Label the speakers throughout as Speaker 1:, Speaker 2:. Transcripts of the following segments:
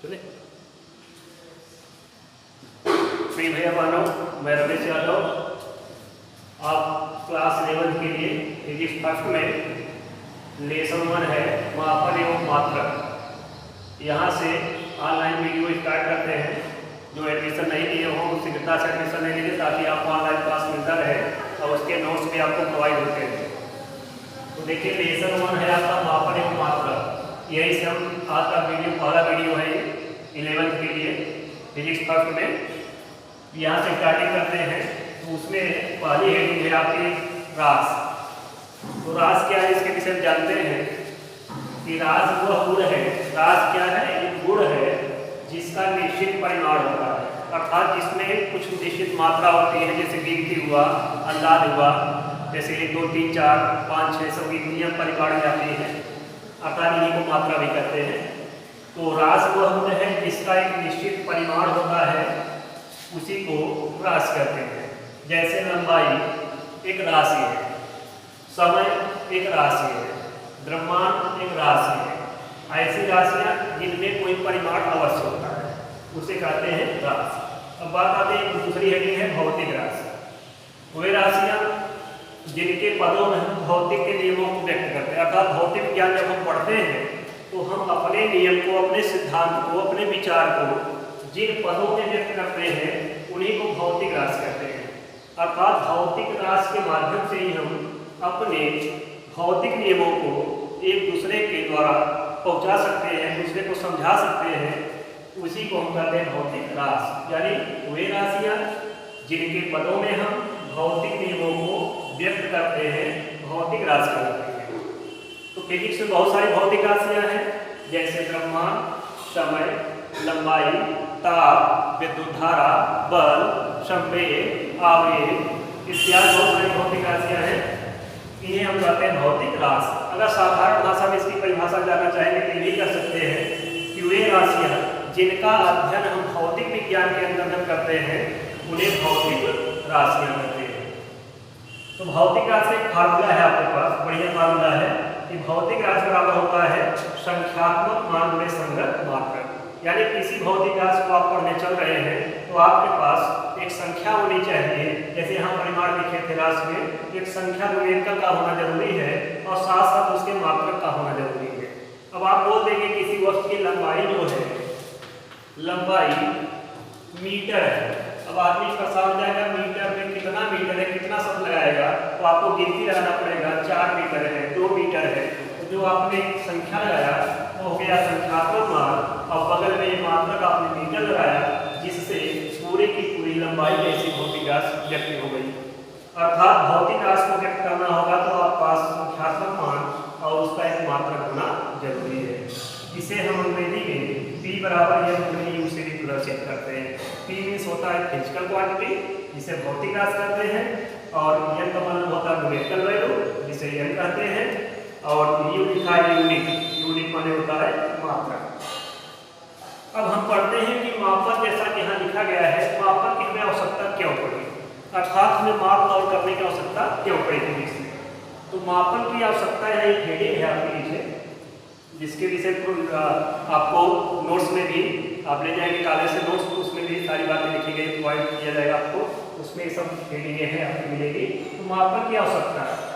Speaker 1: चले प्रिय भैया बहनों, मैं रमेश यादव। आप क्लास 11 के लिए फिजिक्स फर्स्ट में लेसन 1 है मापन एवं मात्रक। यहाँ से ऑनलाइन वीडियो स्टार्ट करते हैं। जो एडमिशन नहीं लिए हो शीघ्रता से एडमिशन ले लीजिए ताकि आपको ऑनलाइन क्लास मिलता रहे और उसके नोट्स भी आपको प्रोवाइड होते हैं। तो देखिए लेसन 1 है आपका मापन एवं मात्रक। यही से हम आज का वीडियो पहला वीडियो है 11th के लिए फिजिक्स फर्स्ट में। यहाँ से स्टार्टिंग करते हैं। तो उसमें पहली हेडिंग है आपकी रास। तो रास क्या है इसके विषय में जानते हैं कि रास वह गुण है। रास क्या है? एक गुण है जिसका निश्चित परिमाण होता है, अर्थात जिसमें कुछ निश्चित मात्रा होती है, जैसे गिनती हुआ, अंदाज हुआ, जैसे 1 2 3 4 5 6 सब नियम परिमाण जाती है, अर्थात इन्हीं को मात्रा भी कहते हैं। तो रास वह गुण है जिसका एक निश्चित परिमाण होता है, उसी को रास कहते हैं। जैसे लंबाई एक राशि है, समय एक राशि है, द्रव्यमान एक राशि है। ऐसी राशियां जिनमें कोई परिमाण अवश्य होता है उसे कहते हैं राशि। अब बात आती है दूसरी हेडिंग है भौतिक राशि। वे राशियां जिनके पदों में हम भौतिक के नियमों को व्यक्त करते हैं, अर्थात भौतिक विज्ञान जब हम पढ़ते हैं तो हम अपने नियम को, अपने सिद्धांत को, अपने विचार को जिन पदों में व्यक्त करते हैं उन्हीं को भौतिक राशि कहते हैं। अर्थात भौतिक राशि के माध्यम से ही हम अपने भौतिक नियमों को एक दूसरे के द्वारा पहुंचा सकते हैं, दूसरे को समझा सकते हैं, उसी को हम कहते हैं भौतिक राशि। यानी वे राशियां जिनके पदों में हम भौतिक नियमों को व्यक्त करते हैं भौतिक राशि कहलाती है। तो फिजिक्स में बहुत सारी भौतिक राशियां हैं, जैसे द्रव्यमान, समय, लंबाई, ताप, विद्युत धारा, बल, संवेग, आवेग इत्यादि बहुत सारी भौतिक राशियां हैं। इन्हें हम कहते हैं भौतिक राशि। अगर साधारण भाषा में इसकी परिभाषा जानना चाहेंगे तो ये कह सकते हैं कि वे राशियां जिनका अध्ययन हम भौतिक विज्ञान के अंतर्गत करते हैं उन्हें भौतिक राशियां कहते हैं। तो भौतिक राशि एक फार्मूला है आपके पास, बढ़िया फार्मूला है कि भौतिक राशि बराबर होता है संख्यात्मक मान में संगत मात्रक। यानी किसी भौतिक राशि को आप पढ़ने चल रहे हैं तो आपके पास एक संख्या होनी चाहिए। जैसे यहाँ परिमाण लिखे थे राशि में, एक संख्या न्यूमेरिकल का होना जरूरी है और साथ साथ उसके मात्रक का होना जरूरी है। अब आप बोल देंगे किसी वस्तु की लंबाई जो है, लंबाई मीटर है। अब आदमी परेशान हो जाएगा मीटर में कितना मीटर है, कितना शब्द लगाएगा, तो आपको गिनती लगाना पड़ेगा। 4 मीटर है, 2 मीटर है। तो जो आपने संख्या लगाया वो हो गया संख्यात्मक मान, और बगल में मात्रक आपने मीटर लगाया, जिससे पूरी की पूरी लंबाई जैसी भौतिक राशि व्यक्त हो गई। अर्थात भौतिक राशि को व्यक्त करना होगा तो आपके पास संख्यात्मक मान और उसका एक मात्रक होना जरूरी है। इसे हम अंग्रेजी में P बराबर M से भी प्रदर्शित करते हैं। P मीन्स होता है फिजिकल क्वांटिटी, जिसे भौतिक राशि कहते हैं, और M का मतलब होता है न्यूमेरिकल वैल्यू, जिसे M कहते हैं, और U लिखा है यूनिट। यूनिट माने होता है मात्रक। अब हम पढ़ते हैं कि मापन, जैसा कि यहाँ लिखा गया है, मापन की हमें आवश्यकता क्यों पड़ी, अर्थात हमें माप तौल करने की आवश्यकता क्यों पड़ी फिजिक्स में। तो मापन की आवश्यकता है, एक हेडिंग है आपके नीचे, जिसके विषय आपको नोट्स में भी आप ले जाएंगे कॉलेज से नोट्स, तो उसमें भी सारी बातें लिखी गई, प्रोवाइड किया जाएगा आपको, उसमें सब हेडिंगें हैं आपको मिलेगी। तो मापन की आवश्यकता है।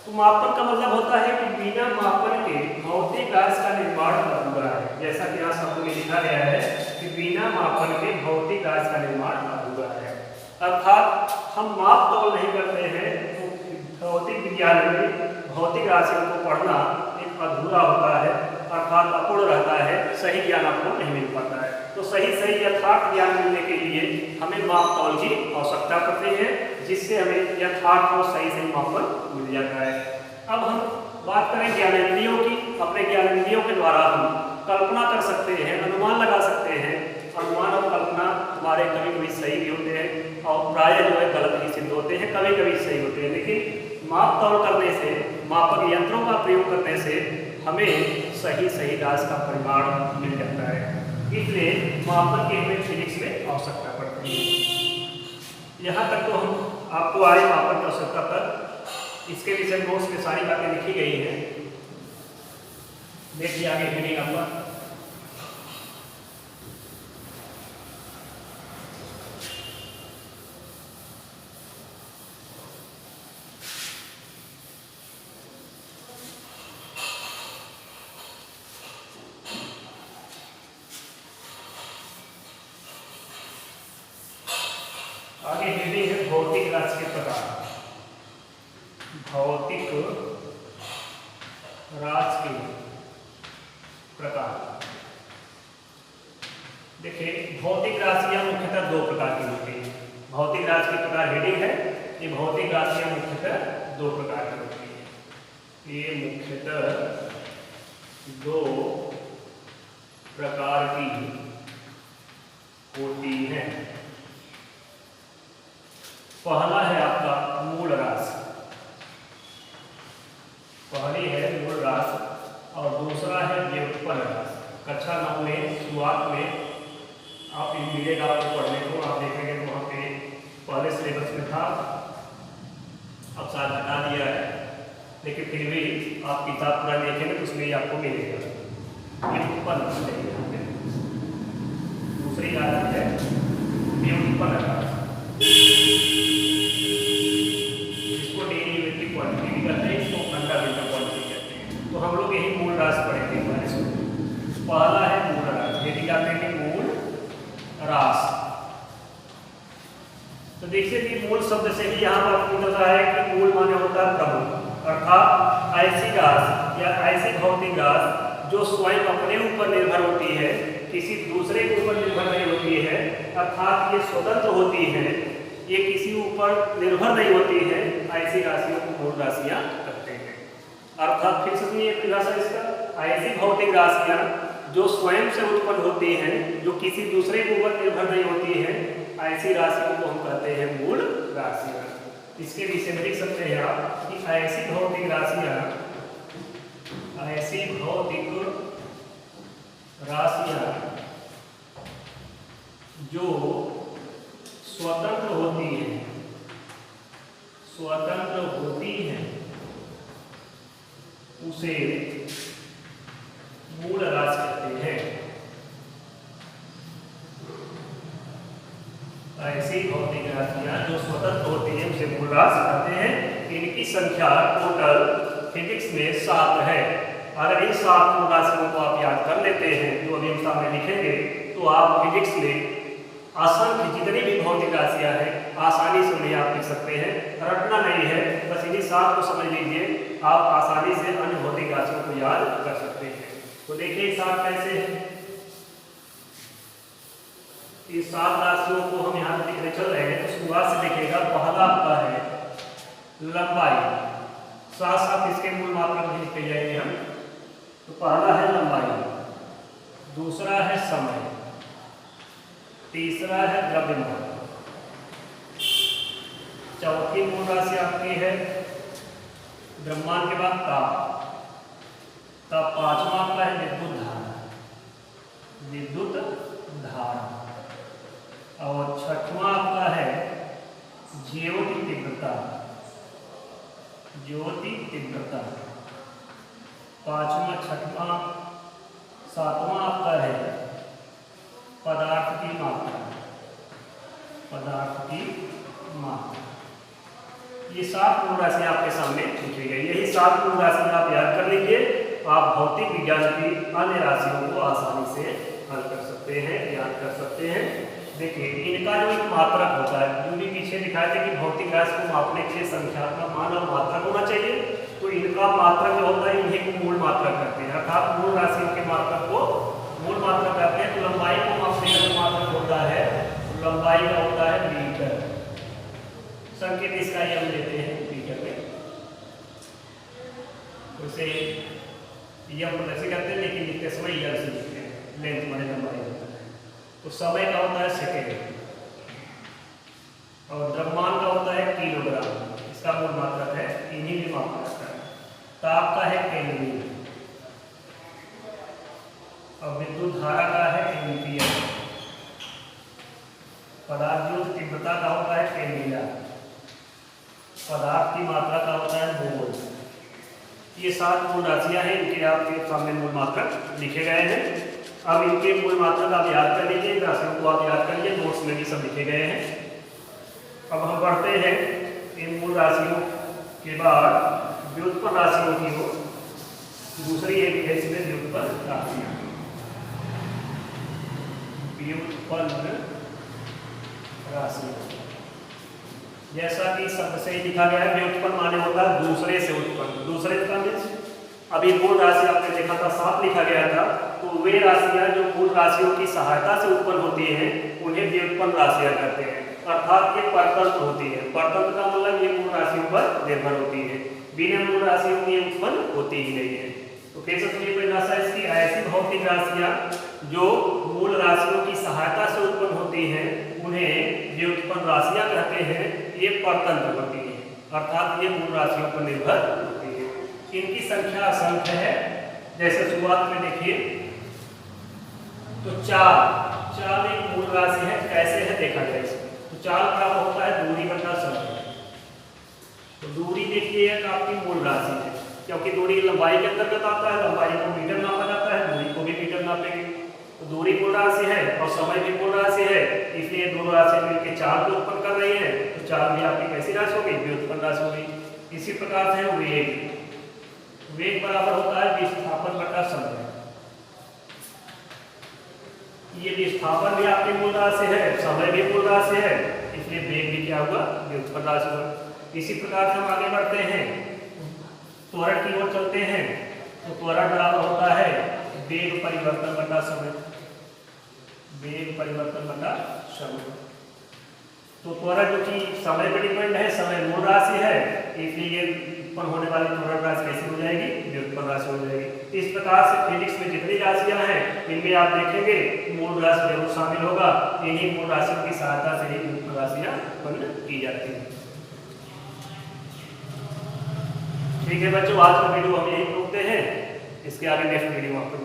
Speaker 1: तो मापन का मतलब होता है कि बिना मापन के भौतिक राशि का निर्माण अधूरा है। जैसा कि यहाँ शब्द में लिखा गया है कि बिना मापन के भौतिक राशि का निर्माण अधूरा है। अर्थात हम माप तौल नहीं करते हैं तो भौतिक विज्ञान में भौतिक राशियों को पढ़ना एक अधूरा होता है, अर्थात अपूर्ण रहता है, सही ज्ञान आपको नहीं मिल पाता है। तो सही यथार्थ ज्ञान मिलने के लिए हमें माप तौल की आवश्यकता पड़ती है, जिससे हमें यथार्थ और सही मापन मिल जाता है। अब हम बात करें ज्ञानेंद्रियों की। अपने ज्ञानेंद्रियों के द्वारा हम कल्पना कर सकते हैं, अनुमान लगा सकते हैं। अनुमान और कल्पना हमारे कभी कभी सही भी होते हैं और प्रायः जो है गलत ही सिद्ध होते हैं, कभी कभी सही होते हैं। लेकिन माप तौल करने से, मापक यंत्रों का प्रयोग करने से हमें सही राशि का परिमाण मिल जाता है। इसलिए मापन की हमें फिजिक्स में आवश्यकता पड़ती है। यहाँ तक तो हम आपको आए मापन की आवश्यकता तक। इसके विषय नोट्स में सारी बातें लिखी गई हैं, देखिए आगे हेडिंग आपका भौतिक राशि के प्रकार। भौतिक राशि के प्रकार। देखिए भौतिक राशियां मुख्यतः दो प्रकार की होती हैं। भौतिक राशि के प्रकार हेडिंग है। ये भौतिक राशियां मुख्यतः दो प्रकार की होती हैं। ये मुख्यतः दो प्रकार की होती हैं। पहला है आपका मूल राशि, पहली है मूल राशि और दूसरा है व्युत्पन्न राशि। कक्षा 9 में शुरुआत में आप मिलेगा आपको पढ़ने को, आप देखेंगे तो वहाँ पे पहले सिलेबस में था, अब शायद हटा दिया है, लेकिन फिर भी आप किताब पूरा देखेंगे तो उसमें आपको मिलेगा। व्युत्पन्न दूसरी राशि है व्युत्पन्न राशि, इसको डेरिवेटिव क्वांटिटी भी कहते हैं, इसको फंडामेंटल क्वांटिटी कहते हैं। तो हम लोग यही मूल राशि पढ़ेंगे। पहला है मूल राशि, यदि क्या कहेंगे मूल राशि। तो देखिए कि मूल शब्द से ही यहाँ पर मिलता है कि मूल माने होता है प्रमुख, अर्थात ऐसी राशि या ऐसी भौतिक राशि जो स्वयं अपने ऊपर निर्भर होती है, किसी दूसरे के ऊपर निर्भर नहीं होती है, अर्थात ये स्वतंत्र होती है, ये किसी ऊपर निर्भर नहीं होती है, ऐसी राशियों को मूल राशियां कहते हैं। अर्थात फिर सुनिए परिभाषा इसका, ऐसी भौतिक राशियां जो स्वयं से उत्पन्न होती हैं, जो किसी दूसरे के ऊपर निर्भर नहीं होती है, ऐसी राशियों को हम कहते हैं मूल राशियां। इसके विषय में लिख सकते हैं आप कि ऐसी भौतिक राशियां, ऐसी भौतिक राशियां जो स्वतंत्र होती हैं, स्वतंत्र होती हैं, उसे मूल राशि कहते हैं। ऐसी भौतिक राशियां जो स्वतंत्र होती है उसे मूल राशि कहते हैं। इनकी संख्या टोटल फिजिक्स में 7 है। अगर इन 7 मूल राशियों को आप याद कर लेते हैं, जो अभी हम सामने लिखेंगे, तो आप फिजिक्स में असंख्य जितनी भी भौतिक राशियां हैं आसानी से उन्हें आप लिख सकते हैं। रटना नहीं है, बस इन्हीं 7 को समझ लीजिए, आप आसानी से अन्य भौतिक राशियों को याद कर सकते हैं। तो देखिए 7 कैसे हैं। इस 7 राशियों को हम यहाँ लिखने चल रहे हैं। तो शुरुआत से देखिएगा, पहला आपका है लंबाई, साथ साथ इसके मूल मात्रा भी लिखते जाएंगे हम। तो पहला है लंबाई, दूसरा है समय, तीसरा है द्रव्यमान, चौथी मूल राशि आपकी है द्रव्यमान के बाद ताप, तब पांचवा आपका है विद्युत धारा, विद्युत धारा, और छठवां आपका है ज्योति तीव्रता, ज्योति तीव्रता, पांचवा छठवां सातवां आपका है पदार्थ की मात्रा, पदार्थ की मात्रा। ये 7 मूल राशि आपके सामने लिखी गई। यही 7 मूल राशि आप याद कर लीजिए, आप भौतिक विज्ञान की अन्य राशियों को आसानी से हल कर सकते हैं, याद कर सकते हैं। देखिए इनका जो एक मात्रक होता है, जो भी पीछे दिखाए थे कि भौतिक राशि को मापने के लिए संख्यात्मक मान और मात्रक होना चाहिए, तो इनका मात्रक जो होता है इन्हीं को मूल मात्रक कहते हैं। अर्थात मूल राशियों के मात्रक को मूल मात्रक कहते हैं। तो लंबाई को मापने का जो मात्रक होता है, लंबाई का होता है मीटर, संकेत इसका ही हम लेते हैं मीटर में, उसे यम ऐसे कहते हैं, लेकिन लिखते समय यम से लिखते हैं, लेंथ माने लंबाई होता है। तो समय का होता है सेकेंड, और द्रव्यमान का होता है किलोग्राम, इसका मूल मात्रक है, इन्हीं में मापा जाता है। ताप का है केल्विन, और विद्युत धारा का है एम्पियर, पदार्थ की तीव्रता का होता है केल्विन, पदार्थ की मात्रा का होता है मोल। ये 7 मूल राशियां हैं, इनके आपके सामने मूल मात्रक लिखे गए हैं। अब इनके मूल मात्रक आप याद कर लीजिए, राशियों को आप याद कर लीजिए, नोट्स में भी सब लिखे गए हैं। अब हम बढ़ते हैं इन मूल राशियों के बाद व्युत्पन्न राशियों की ओर। दूसरी एक है इसमें व्युत्पन्न राशियां, व्युत्पन्न राशियां। जैसा कि शब्द से ही लिखा गया है, व्युत्पन्न माने होता है दूसरे से उत्पन्न। दूसरे का मीन्स अभी मूल राशि आपने देखा था 7 लिखा गया था, तो वे राशियां जो मूल राशियों की सहायता से उत्पन्न होती हैं उन्हें व्युत्पन्न राशियां कहते हैं, अर्थात ये परतंत्र होती है। परतंत्र का मतलब ये मूल राशियों पर निर्भर होती है, बिना मूल राशियों की उत्पन्न होती ही नहीं है। तो कैसे सुनिए परिभाषा इसकी, ऐसी भौतिक राशियां जो मूल राशियों की सहायता से उत्पन्न होती हैं उन्हें व्युत्पन्न राशियां कहते हैं। ये परतंत्र होती है, अर्थात ये मूल राशियों पर निर्भर होती है। इनकी संख्या असंख्य है। जैसे शुरुआत में देखिए तो 4 एक मूल राशि है, कैसे है देखा जाए इसमें। तो 4 का होता है दूरी बटा समय। तो दूरी देखिए एक आपकी मूल राशि है, क्योंकि दूरी लंबाई के अंतर्गत आता है, लंबाई को मीटर नापा जाता है, दूरी को भी मीटर नापेंगे। तो दूरी मूल राशि है और समय भी मूल राशि है, इसलिए दोनों राशि मिलकर 4 को उत्पन्न कर रही है। तो 4 भी आपकी कैसी राशि होगी, व्युत्पन्न राशि होगी। इसी प्रकार से वेग, वेग बराबर होता है विस्थापन बटा समय। ये विस्थापन भी आपकी मूल राशि है, समय भी मूल राशि है, इसलिए वेग भी क्या होगा, व्युत्पन्न राशि होगा। इसी प्रकार से हम आगे बढ़ते हैं, त्वरण की ओर चलते हैं। तो त्वरण बराबर होता है वेग परिवर्तन बटा समय। वेग परिवर्तन बटा समय। तो त्वरण जो कि समय पर डिपेंड है, समय मूल राशि है, इसलिए उत्पन्न होने वाली त्वरण राशि कैसी हो जाएगी, व्युत्पन्न राशि हो जाएगी। इस प्रकार से फिजिक्स में जितनी राशियां हैं इनमें आप देखेंगे मूल राशि जरूर शामिल होगा। इन्हीं मूल राशियों की सहायता से ही व्युत्पन्न राशियां उत्पन्न की जाती हैं। ठीक है बच्चों, आज का वीडियो हम यही रोकते हैं, इसके आगे नेक्स्ट वीडियो आपको